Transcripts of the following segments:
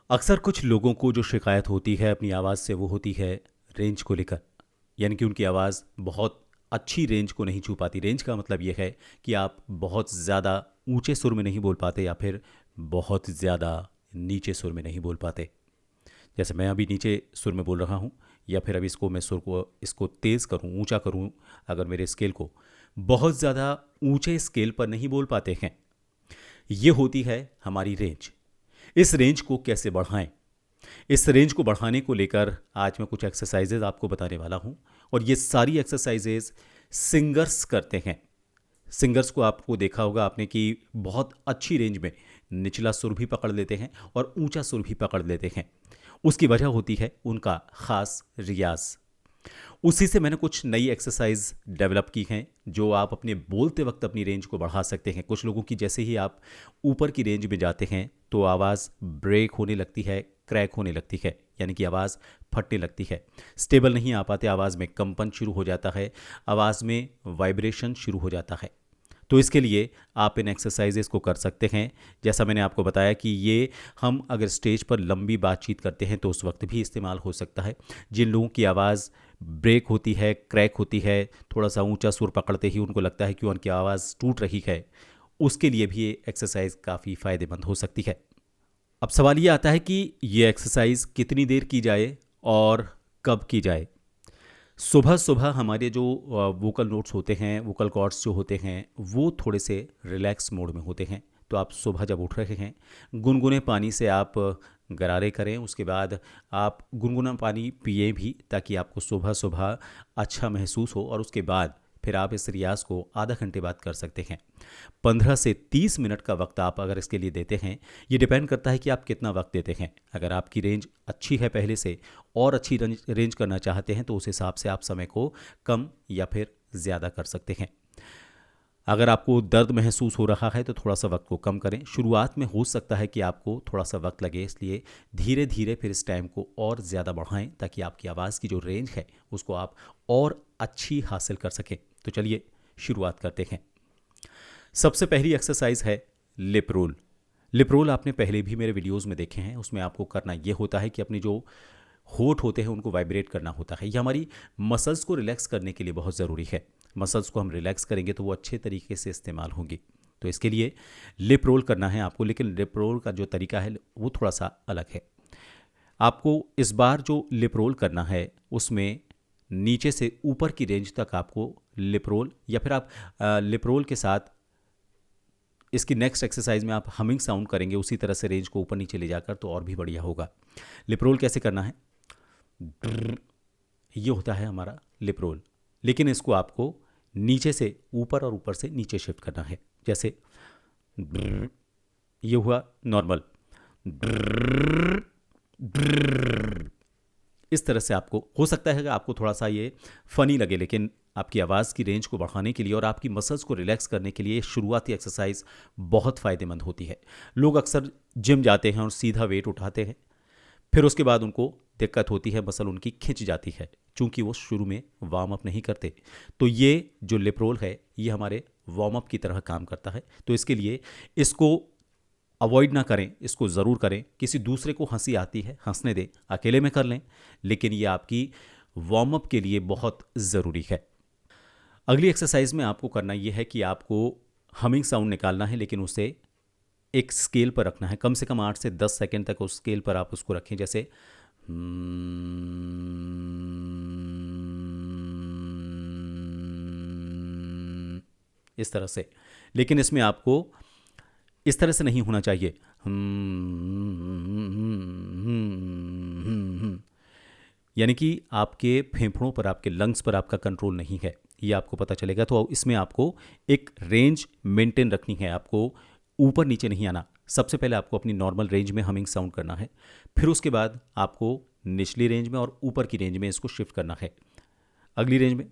अक्सर कुछ लोगों को जो शिकायत होती है अपनी आवाज़ से वो होती है रेंज को लेकर। यानी कि उनकी आवाज़ बहुत अच्छी रेंज को नहीं छू पाती। रेंज का मतलब ये है कि आप बहुत ज़्यादा ऊंचे सुर में नहीं बोल पाते या फिर बहुत ज़्यादा नीचे सुर में नहीं बोल पाते। जैसे मैं अभी नीचे सुर में बोल रहा हूँ, या फिर अभी इसको मैं सुर को इसको तेज़ करूँ, ऊंचा करूँ, अगर मेरे स्केल को बहुत ज़्यादा ऊंचे स्केल पर नहीं बोल पाते हैं। ये होती है हमारी रेंज। इस रेंज को कैसे बढ़ाएं? इस रेंज को बढ़ाने को लेकर आज मैं कुछ एक्सरसाइजेज आपको बताने वाला हूं, और ये सारी एक्सरसाइजेज सिंगर्स करते हैं। सिंगर्स को आपको देखा होगा आपने कि बहुत अच्छी रेंज में निचला सुर भी पकड़ लेते हैं और ऊंचा सुर भी पकड़ लेते हैं। उसकी वजह होती है उनका खास रियाज। उसी से मैंने कुछ नई एक्सरसाइज डेवलप की हैं जो आप अपने बोलते वक्त अपनी रेंज को बढ़ा सकते हैं। कुछ लोगों की जैसे ही आप ऊपर की रेंज में जाते हैं तो आवाज़ ब्रेक होने लगती है, क्रैक होने लगती है, यानी कि आवाज़ फटने लगती है, स्टेबल नहीं आ पाते, आवाज़ में कंपन शुरू हो जाता है, आवाज़ में वाइब्रेशन शुरू हो जाता है। तो इसके लिए आप इन एक्सरसाइजेस को कर सकते हैं। जैसा मैंने आपको बताया कि ये हम अगर स्टेज पर लंबी बातचीत करते हैं तो उस वक्त भी इस्तेमाल हो सकता है। जिन लोगों की आवाज़ ब्रेक होती है, क्रैक होती है, थोड़ा सा ऊंचा सुर पकड़ते ही उनको लगता है कि उनकी आवाज़ टूट रही है, उसके लिए भी ये एक्सरसाइज काफ़ी फ़ायदेमंद हो सकती है। अब सवाल ये आता है कि ये एक्सरसाइज कितनी देर की जाए और कब की जाए। सुबह सुबह हमारे जो वोकल नोट्स होते हैं, वोकल कॉर्ड्स जो होते हैं, वो थोड़े से रिलैक्स मोड में होते हैं। तो आप सुबह जब उठ रहे हैं, गुनगुने पानी से आप गरारे करें। उसके बाद आप गुनगुना पानी पिए भी, ताकि आपको सुबह सुबह अच्छा महसूस हो। और उसके बाद फिर आप इस रियाज़ को आधा घंटे बाद कर सकते हैं। 15 से 30 मिनट का वक्त आप अगर इसके लिए देते हैं, ये डिपेंड करता है कि आप कितना वक्त देते हैं। अगर आपकी रेंज अच्छी है पहले से और अच्छी रेंज करना चाहते हैं तो उस हिसाब से आप समय को कम या फिर ज़्यादा कर सकते हैं। अगर आपको दर्द महसूस हो रहा है तो थोड़ा सा वक्त को कम करें। शुरुआत में हो सकता है कि आपको थोड़ा सा वक्त लगे, इसलिए धीरे धीरे फिर इस टाइम को और ज़्यादा बढ़ाएं, ताकि आपकी आवाज़ की जो रेंज है उसको आप और अच्छी हासिल कर सकें। तो चलिए शुरुआत करते हैं। सबसे पहली एक्सरसाइज है लिप रोल। लिप रोल आपने पहले भी मेरे वीडियोस में देखे हैं। उसमें आपको करना ये होता है कि अपने जो होठ होते हैं उनको वाइब्रेट करना होता है। ये हमारी मसल्स को रिलैक्स करने के लिए बहुत ज़रूरी है। मसल्स को हम रिलैक्स करेंगे तो वो अच्छे तरीके से इस्तेमाल होंगी। तो इसके लिए लिप रोल करना है आपको, लेकिन लिप रोल का जो तरीका है वो थोड़ा सा अलग है। आपको इस बार जो लिप रोल करना है उसमें नीचे से ऊपर की रेंज तक आपको लिप रोल, या फिर आप लिप रोल के साथ इसकी नेक्स्ट एक्सरसाइज में आप हमिंग साउंड करेंगे उसी तरह से रेंज को ऊपर नीचे ले जाकर, तो और भी बढ़िया होगा। लिप रोल कैसे करना है? ये होता है हमारा लिप रोल, लेकिन इसको आपको नीचे से ऊपर और ऊपर से नीचे शिफ्ट करना है। जैसे ये हुआ नॉर्मल, इस तरह से आपको हो सकता है कि आपको थोड़ा सा ये फ़नी लगे, लेकिन आपकी आवाज़ की रेंज को बढ़ाने के लिए और आपकी मसल्स को रिलैक्स करने के लिए शुरुआती एक्सरसाइज बहुत फ़ायदेमंद होती है। लोग अक्सर जिम जाते हैं और सीधा वेट उठाते हैं, फिर उसके बाद उनको दिक्कत होती है, मसल उनकी खिंच जाती है, चूंकि वो शुरू में वार्म अप नहीं करते। तो ये जो लिप रोल है ये हमारे वार्म अप की तरह काम करता है। तो इसके लिए इसको अवॉइड ना करें, इसको ज़रूर करें। किसी दूसरे को हंसी आती है, हंसने दें, अकेले में कर लें, लेकिन ये आपकी वार्म अप के लिए बहुत ज़रूरी है। अगली एक्सरसाइज में आपको करना ये है कि आपको हमिंग साउंड निकालना है, लेकिन उसे एक स्केल पर रखना है। कम से कम 8 से 10 सेकेंड तक उस स्केल पर आप उसको रखें। जैसे इस तरह से। लेकिन इसमें आपको इस तरह से नहीं होना चाहिए, यानी कि आपके फेफड़ों पर, आपके लंग्स पर आपका कंट्रोल नहीं है, ये आपको पता चलेगा। तो इसमें आपको एक रेंज मेंटेन रखनी है, आपको ऊपर नीचे नहीं आना। सबसे पहले आपको अपनी नॉर्मल रेंज में हमिंग साउंड करना है, फिर उसके बाद आपको निचली रेंज में और ऊपर की रेंज में इसको शिफ्ट करना है। अगली रेंज में,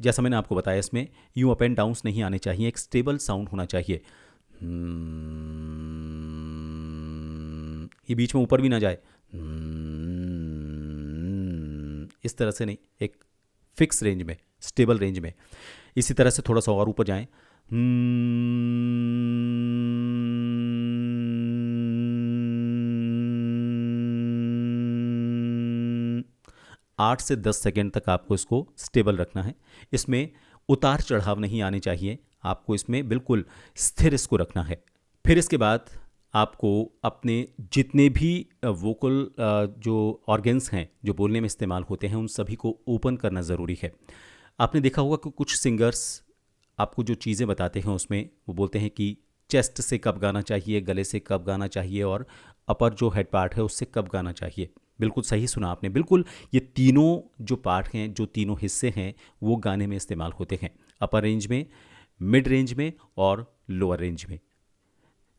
जैसा मैंने आपको बताया, इसमें यूँ अप एंड डाउन्स नहीं आने चाहिए, एक स्टेबल साउंड होना चाहिए। ये बीच में ऊपर भी ना जाए, इस तरह से नहीं, एक फिक्स रेंज में, स्टेबल रेंज में। इसी तरह से थोड़ा सा और ऊपर जाएं, 8 से 10 सेकेंड तक आपको इसको स्टेबल रखना है। इसमें उतार चढ़ाव नहीं आने चाहिए, आपको इसमें बिल्कुल स्थिर इसको रखना है। फिर इसके बाद आपको अपने जितने भी वोकल जो ऑर्गन्स हैं जो बोलने में इस्तेमाल होते हैं उन सभी को ओपन करना ज़रूरी है। आपने देखा होगा कि कुछ सिंगर्स आपको जो चीज़ें बताते हैं उसमें वो बोलते हैं कि चेस्ट से कब गाना चाहिए, गले से कब गाना चाहिए और अपर जो हेड पार्ट है उससे कब गाना चाहिए। बिल्कुल सही सुना आपने, बिल्कुल ये तीनों जो पार्ट हैं, जो तीनों हिस्से हैं वो गाने में इस्तेमाल होते हैं, अपर रेंज में, मिड रेंज में और लोअर रेंज में।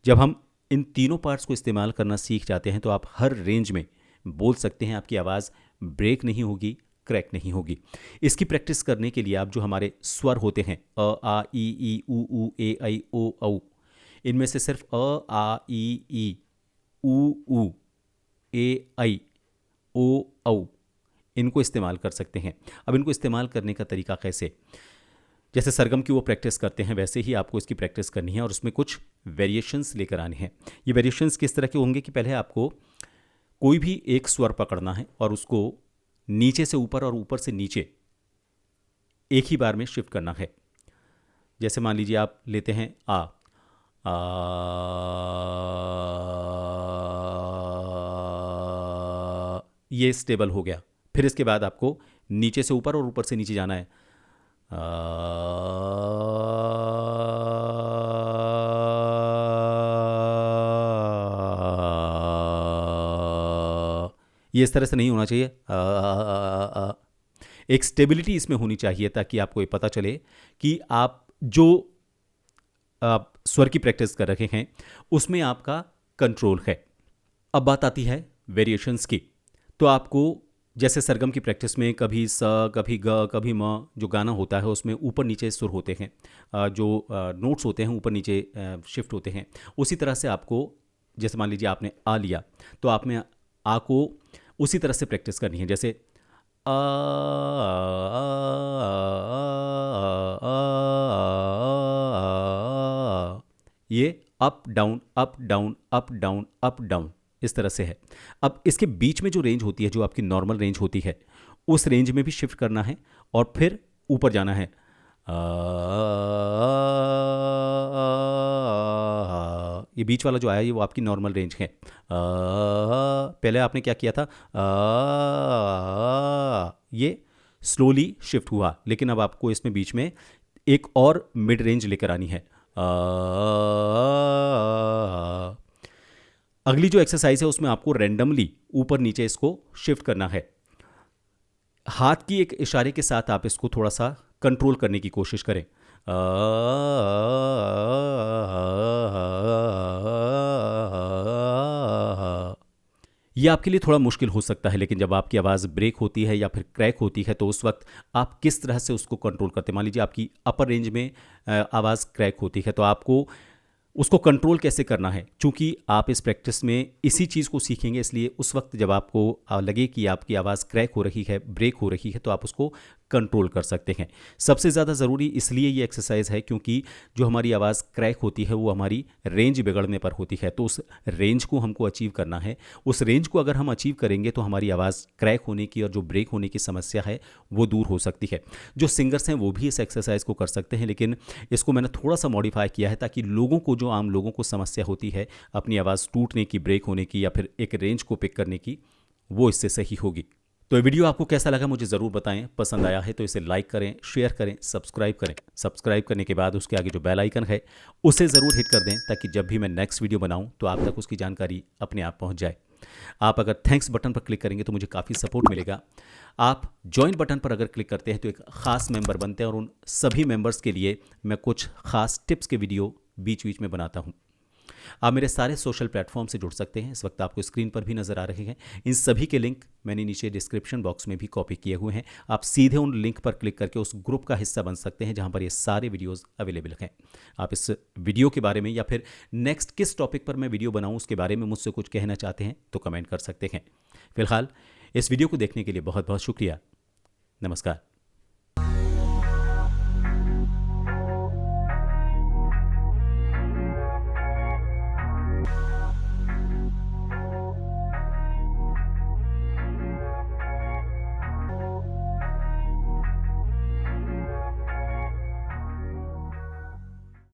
जब हम इन तीनों पार्ट्स को इस्तेमाल करना सीख जाते हैं तो आप हर रेंज में बोल सकते हैं, आपकी आवाज़ ब्रेक नहीं होगी, क्रैक नहीं होगी। इसकी प्रैक्टिस करने के लिए आप जो हमारे स्वर होते हैं अ आ ई ऊ ए ऐ ओ औ, इनमें से सिर्फ अ आ ई ऊ ए ऐ ओ औ इनको इस्तेमाल कर सकते हैं। अब इनको इस्तेमाल करने का तरीका कैसे, जैसे सरगम की वो प्रैक्टिस करते हैं वैसे ही आपको इसकी प्रैक्टिस करनी है और उसमें कुछ वेरिएशंस लेकर आने हैं। ये वेरिएशंस किस तरह के होंगे कि पहले आपको कोई भी एक स्वर पकड़ना है और उसको नीचे से ऊपर और ऊपर से नीचे एक ही बार में शिफ्ट करना है। जैसे मान लीजिए आप लेते हैं आ, ये स्टेबल हो गया। फिर इसके बाद आपको नीचे से ऊपर और ऊपर से नीचे जाना है। ये इस तरह से नहीं होना चाहिए। एक स्टेबिलिटी इसमें होनी चाहिए ताकि आपको ये पता चले कि आप जो आप स्वर की प्रैक्टिस कर रहे हैं उसमें आपका कंट्रोल है। अब बात आती है वेरिएशंस की। तो आपको जैसे सरगम की प्रैक्टिस में कभी स, कभी ग, कभी म जो गाना होता है उसमें ऊपर नीचे सुर होते हैं, जो नोट्स होते हैं ऊपर नीचे शिफ्ट होते हैं। उसी तरह से आपको जैसे मान लीजिए आपने आ लिया तो आपने आ को उसी तरह से प्रैक्टिस करनी है। जैसे आ, ये up down up down up down up down इस तरह से है। अब इसके बीच में जो रेंज होती है, जो आपकी नॉर्मल रेंज होती है, उस रेंज में भी शिफ्ट करना है और फिर ऊपर जाना है। ये बीच वाला जो आया ये वो आपकी नॉर्मल रेंज है। पहले आपने क्या किया था, ये स्लोली शिफ्ट हुआ, लेकिन अब आपको इसमें बीच में एक और मिड रेंज लेकर आनी है। अगली जो एक्सरसाइज है उसमें आपको रैंडमली ऊपर नीचे इसको शिफ्ट करना है। हाथ की एक इशारे के साथ आप इसको थोड़ा सा कंट्रोल करने की कोशिश करें। ये आपके लिए थोड़ा मुश्किल हो सकता है, लेकिन जब आपकी आवाज़ ब्रेक होती है या फिर क्रैक होती है तो उस वक्त आप किस तरह से उसको कंट्रोल करते हैं। मान लीजिए आपकी अपर रेंज में आवाज़ क्रैक होती है तो आपको उसको कंट्रोल कैसे करना है। चूंकि आप इस प्रैक्टिस में इसी चीज़ को सीखेंगे, इसलिए उस वक्त जब आपको लगे कि आपकी आवाज़ क्रैक हो रही है, ब्रेक हो रही है, तो आप उसको कंट्रोल कर सकते हैं। सबसे ज़्यादा ज़रूरी इसलिए ये एक्सरसाइज है क्योंकि जो हमारी आवाज़ क्रैक होती है वो हमारी रेंज बिगड़ने पर होती है। तो उस रेंज को हमको अचीव करना है। उस रेंज को अगर हम अचीव करेंगे तो हमारी आवाज़ क्रैक होने की और जो ब्रेक होने की समस्या है वो दूर हो सकती है। जो सिंगर्स हैं वो भी इस एक्सरसाइज को कर सकते हैं, लेकिन इसको मैंने थोड़ा सा मॉडिफाई किया है ताकि लोगों को, जो आम लोगों को समस्या होती है अपनी आवाज़ टूटने की, ब्रेक होने की या फिर एक रेंज को पिक करने की, वो इससे सही होगी। तो ये वीडियो आपको कैसा लगा मुझे ज़रूर बताएं। पसंद आया है तो इसे लाइक करें, शेयर करें, सब्सक्राइब करें। सब्सक्राइब करने के बाद उसके आगे जो बेल आइकन है उसे ज़रूर हिट कर दें ताकि जब भी मैं नेक्स्ट वीडियो बनाऊं तो आप तक उसकी जानकारी अपने आप पहुंच जाए। आप अगर थैंक्स बटन पर क्लिक करेंगे तो मुझे काफ़ी सपोर्ट मिलेगा। आप ज्वाइन बटन पर अगर क्लिक करते हैं तो एक ख़ास मेंबर बनते हैं और उन सभी मेंबर्स के लिए मैं कुछ ख़ास टिप्स के वीडियो बीच बीच में बनाता हूं। आप मेरे सारे सोशल प्लेटफॉर्म से जुड़ सकते हैं, इस वक्त आपको स्क्रीन पर भी नज़र आ रहे हैं। इन सभी के लिंक मैंने नीचे डिस्क्रिप्शन बॉक्स में भी कॉपी किए हुए हैं। आप सीधे उन लिंक पर क्लिक करके उस ग्रुप का हिस्सा बन सकते हैं जहां पर ये सारे वीडियोस अवेलेबल हैं। आप इस वीडियो के बारे में या फिर नेक्स्ट किस टॉपिक पर मैं वीडियो बनाऊं उसके बारे में मुझसे कुछ कहना चाहते हैं तो कमेंट कर सकते हैं। फिलहाल इस वीडियो को देखने के लिए बहुत बहुत शुक्रिया। नमस्कार।